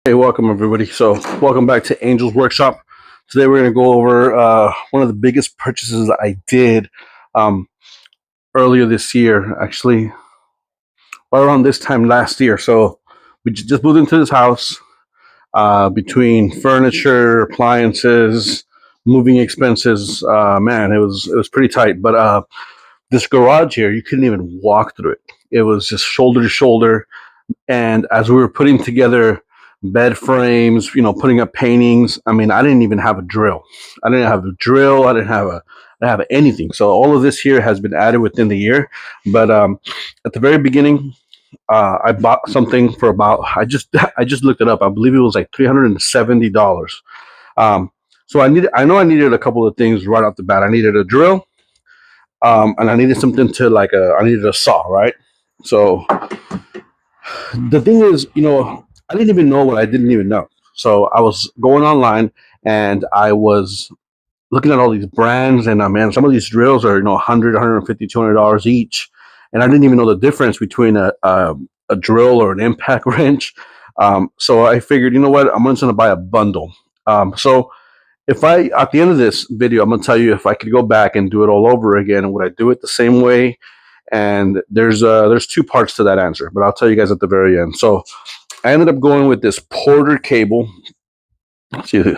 Hey, welcome everybody. So, welcome back to Angel's Workshop. Today, we're going to go over one of the biggest purchases that I did um, earlier this year, actually, right around this time last year. So, we just moved into this house. Between furniture, appliances, moving expenses, man, it was pretty tight. But this garage here, you couldn't even walk through it. It was just shoulder to shoulder. And as we were putting together bed frames, putting up paintings, I mean, I didn't even have a drill. I didn't have a drill. I didn't have anything. So all of this here has been added within the year. But at the very beginning, I bought something for about. I just looked it up. I believe it was like $370. Um, so I know I needed a couple of things right off the bat. I needed a drill, and I needed something to I needed a saw, right? So the thing is, I didn't even know what I didn't even know. So I was going online and I was looking at all these brands, and man, some of these drills are 100, 150, $200 each, and I didn't even know the difference between a drill or an impact wrench. So I figured, you know what, I'm just going to buy a bundle. So if I at the end of this video, I'm going to tell you if I could go back and do it all over again, would I do it the same way? And there's two parts to that answer, but I'll tell you guys at the very end. So I ended up going with this Porter cable. Let's see,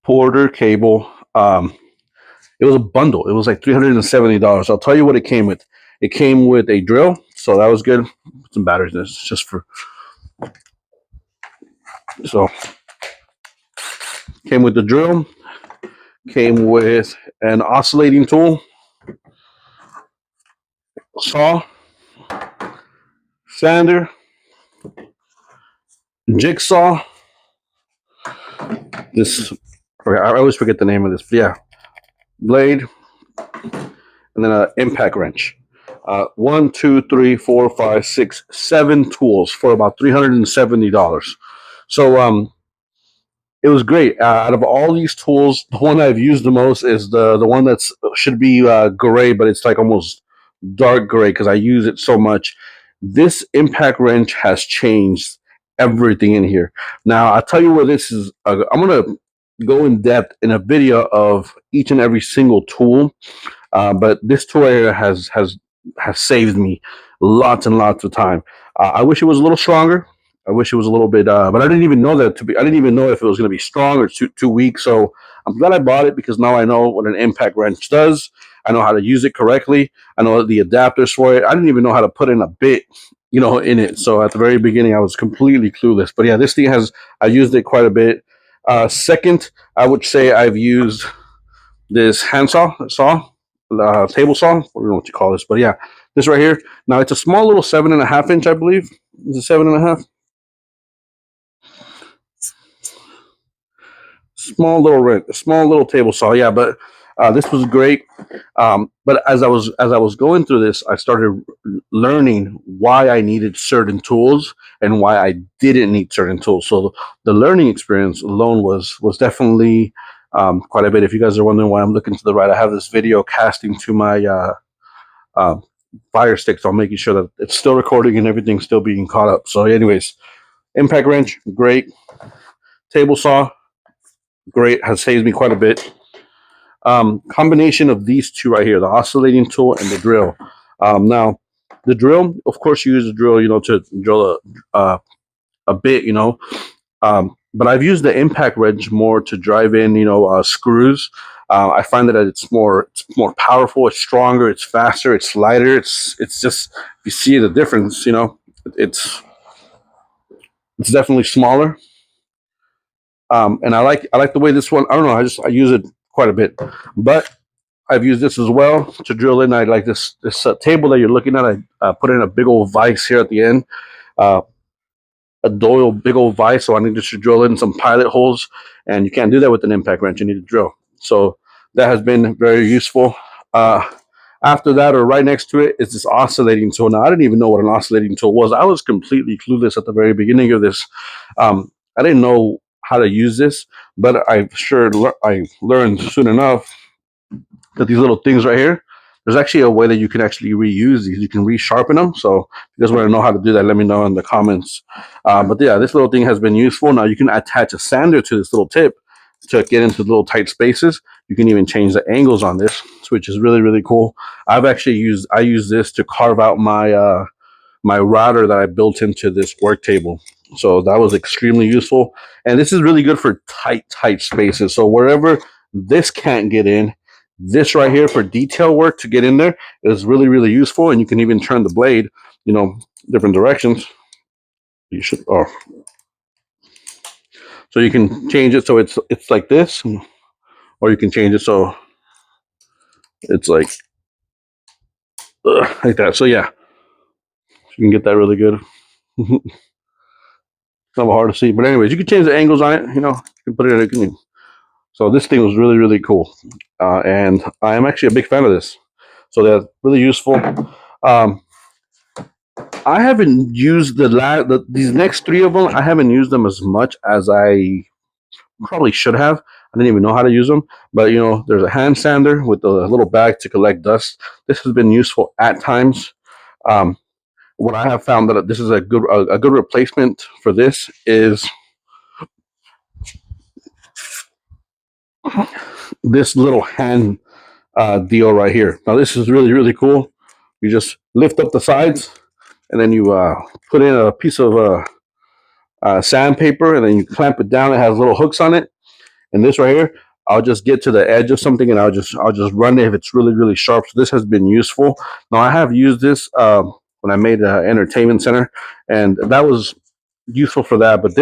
Porter cable. It was a bundle. It was like $370. I'll tell you what it came with. It came with a drill, so that was good. Some batteries in this, just for so. Came with the drill. Came with an oscillating tool, saw, sander, jigsaw. This I always forget the name of this, but yeah, blade, and then an impact wrench. One, two, three, four, five, six, 7 tools for about $370. So it was great. Out of all these tools, the one I've used the most is the one that's should be gray, but it's like almost dark gray because I use it so much. This impact wrench has changed everything in here. Now I'll tell you where this is. I'm gonna go in depth in a video of each and every single tool, but this tool area has saved me lots and lots of time. I wish it was a little stronger. I wish it was a little bit, but I didn't even know that to be. I didn't even know if it was going to be strong or too weak. So I'm glad I bought it because now I know what an impact wrench does. I know how to use it correctly. I know the adapters for it. I didn't even know how to put in a bit, in it. So at the very beginning, I was completely clueless. But yeah, this thing has. I used it quite a bit. Second, I would say I've used this saw, table saw. I don't know what you call this, but yeah, this right here. Now it's a small little 7.5 inch, I believe. Is it 7.5? Small little table saw. Yeah, but this was great. But as I was going through this, I started learning why I needed certain tools and why I didn't need certain tools. So the learning experience alone was definitely quite a bit. If you guys are wondering why I'm looking to the right, I have this video casting to my uh, Fire Stick, so I'm making sure that it's still recording and everything's still being caught up. So, anyways, impact wrench, great. Table saw, great. Has saved me quite a bit. Combination of these two right here, the oscillating tool and the drill. Now, the drill, of course, you use the drill, to drill a bit, but I've used the impact wrench more to drive in, screws. I find that it's more powerful, it's stronger, it's faster, it's lighter. It's just you see the difference. It's it's definitely smaller. And I like the way this one. I don't know. I use it quite a bit, but I've used this as well to drill in. I like this table that you're looking at. I put in a big old vise here at the end. Uh, a Doyle big old vise, so I need to drill in some pilot holes, and you can't do that with an impact wrench. You need to drill. So that has been very useful. Uh, After that, or right next to it, is this oscillating tool. Now, I didn't even know what an oscillating tool was. I was completely clueless at the very beginning of this. I didn't know how to use this, but I learned soon enough that these little things right here, there's actually a way that you can actually reuse these. You can resharpen them. So if you guys want to know how to do that, let me know in the comments. But yeah, this little thing has been useful. Now you can attach a sander to this little tip to get into little tight spaces. You can even change the angles on this, which is really, really cool. I use this to carve out my router that I built into this work table. So that was extremely useful. And this is really good for tight spaces. So wherever this can't get in, this right here for detail work to get in there is really, really useful. And you can even turn the blade, different directions. You should, so you can change it so it's like this, or you can change it so it's like that. So yeah, you can get that really good. It's not hard to see, but anyways, you can change the angles on it. You can put it in. So this thing was really, really cool, and I am actually a big fan of this. So they're really useful. I haven't used these next three of them. I haven't used them as much as I probably should have. I didn't even know how to use them. But there's a hand sander with a little bag to collect dust. This has been useful at times. What I have found that this is a good replacement for this is this little hand deal right here. Now this is really, really cool. You just lift up the sides, and then you put in a piece of sandpaper, and then you clamp it down. It has little hooks on it, and this right here, I'll just get to the edge of something, and I'll just run it if it's really, really sharp. So this has been useful. Now I have used this when I made an entertainment center, and that was useful for that. But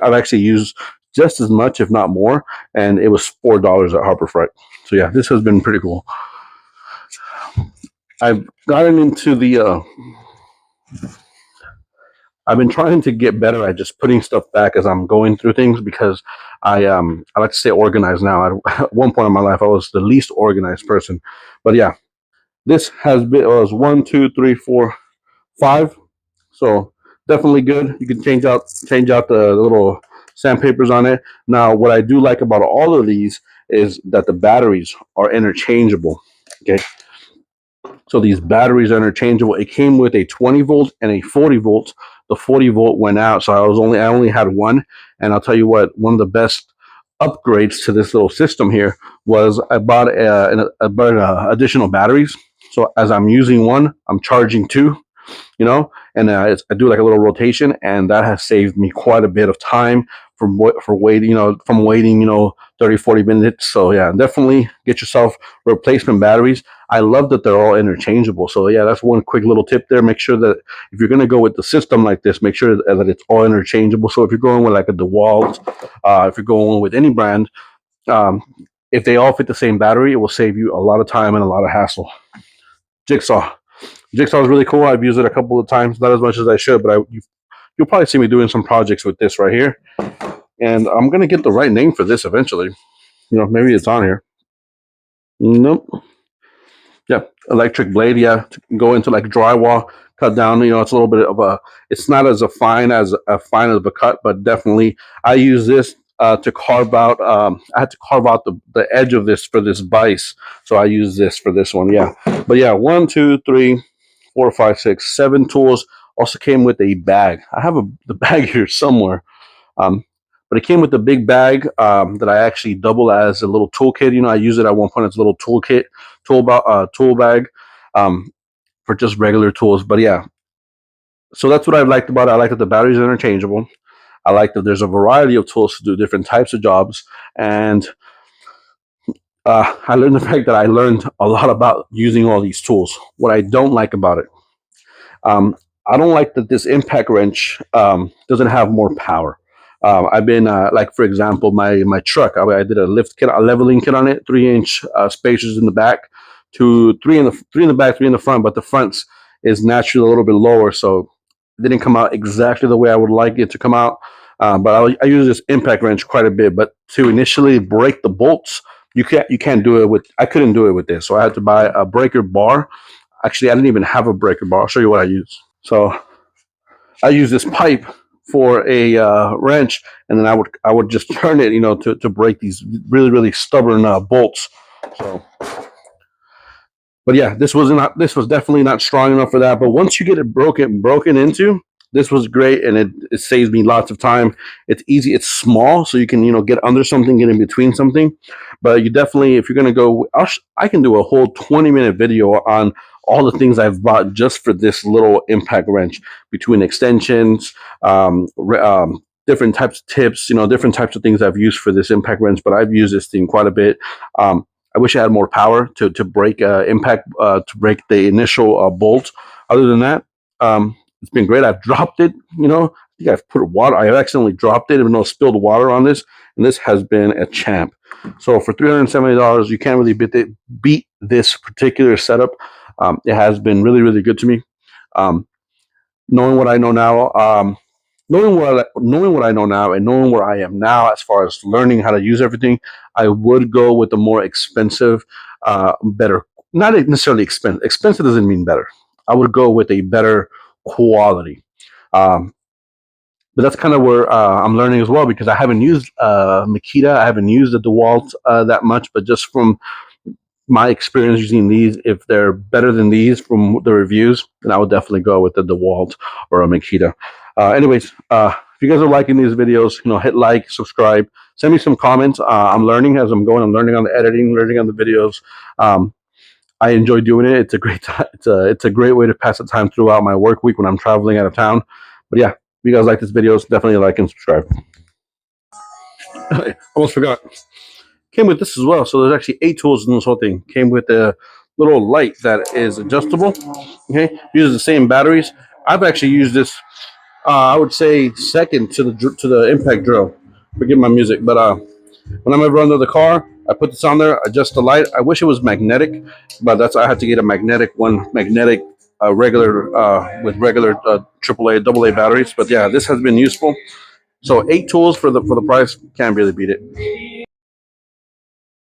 I've actually used just as much, if not more, and it was $4 at Harbor Freight. So yeah, this has been pretty cool. I've gotten into I've been trying to get better at just putting stuff back as I'm going through things, because I like to stay organized now. At one point in my life, I was the least organized person, but yeah, this was 1, 2, 3, 4, 5. So definitely good. You can change out the little sandpapers on it. Now, what I do like about all of these is that the batteries are interchangeable. Okay, so these batteries are interchangeable. It came with a 20 volt and a 40 volt. The 40 volt went out, so I only had one. And I'll tell you what, one of the best upgrades to this little system here was I bought additional batteries. So as I'm using one, I'm charging two, and I do like a little rotation, and that has saved me quite a bit of time from waiting, 30, 40 minutes. So yeah, definitely get yourself replacement batteries. I love that they're all interchangeable. So yeah, that's one quick little tip there. Make sure that if you're going to go with the system like this, make sure that it's all interchangeable. So if you're going with like a DeWalt, if you're going with any brand, um, if they all fit the same battery, it will save you a lot of time and a lot of hassle. Jigsaw is really cool. I've used it a couple of times, not as much as I should, but you'll probably see me doing some projects with this right here. And I'm going to get the right name for this eventually. Maybe it's on here. Nope. Yeah, electric blade. Yeah, to go into like drywall, cut down. It's a little bit of it's not as fine as a cut, but definitely I use this to carve out. I had to carve out the edge of this for this vise, so I use this for this one. Yeah, but yeah, 1, 2, 3, 4, 5, 6, 7 tools. Also came with a bag. I have the bag here somewhere. But it came with a big bag that I actually double as a little toolkit. I use it at one point as a little toolkit, tool bag for just regular tools. But yeah, so that's what I liked about it. I like that the batteries are interchangeable. I like that there's a variety of tools to do different types of jobs. And I learned the fact that I learned a lot about using all these tools. What I don't like about it, I don't like that this impact wrench doesn't have more power. I've been like, for example, my truck. I did a lift kit, a leveling kit on it, 3-inch spacers in the back, three in the back, 3 in the front. But the front is naturally a little bit lower, so it didn't come out exactly the way I would like it to come out. But I use this impact wrench quite a bit. But to initially break the bolts, you can't do it with. I couldn't do it with this, so I had to buy a breaker bar. Actually, I didn't even have a breaker bar. I'll show you what I use. So I use this pipe for a wrench, and then I would just turn it, to break these really, really stubborn bolts. So But yeah, this was definitely not strong enough for that. But once you get it broken into, this was great, and it saves me lots of time. It's easy, it's small, so you can get under something, get in between something. But you definitely, if you're gonna go, I can do a whole 20-minute video on all the things I've bought just for this little impact wrench, between extensions, different types of tips, different types of things I've used for this impact wrench. But I've used this thing quite a bit. I wish I had more power to break impact to break the initial bolt. Other than that, it's been great. I've dropped it. I think I've put water. I accidentally dropped it, even though I spilled water on this, and this has been a champ. So for $370, you can't really beat this particular setup. It has been really, really good to me. Um, knowing what I know now, knowing what I know now, and knowing where I am now as far as learning how to use everything, I would go with the more expensive, better. Not necessarily expensive. Expensive doesn't mean better. I would go with a better quality. Um, but that's kind of where I'm learning as well, because I haven't used Makita. I haven't used the DeWalt that much, but just from my experience using these, if they're better than these from the reviews, then I would definitely go with the DeWalt or a Makita. Anyways, if you guys are liking these videos, hit like, subscribe, send me some comments. I'm learning as I'm going. I'm learning on the editing, learning on the videos. I enjoy doing it. It's a great time. It's a great way to pass the time throughout my work week when I'm traveling out of town. But yeah, if you guys like this video, definitely like and subscribe. Almost forgot. Came with this as well. So there's actually 8 tools in this whole thing. Came with a little light that is adjustable. Okay, uses the same batteries. I've actually used this. I would say second to the impact drill. Forgive my music, but when I'm ever under the car, I put this on there, adjust the light. I wish it was magnetic, but I had to get a magnetic one, regular with regular AAA, AA batteries. But yeah, this has been useful. So 8 tools for the price, can't really beat it.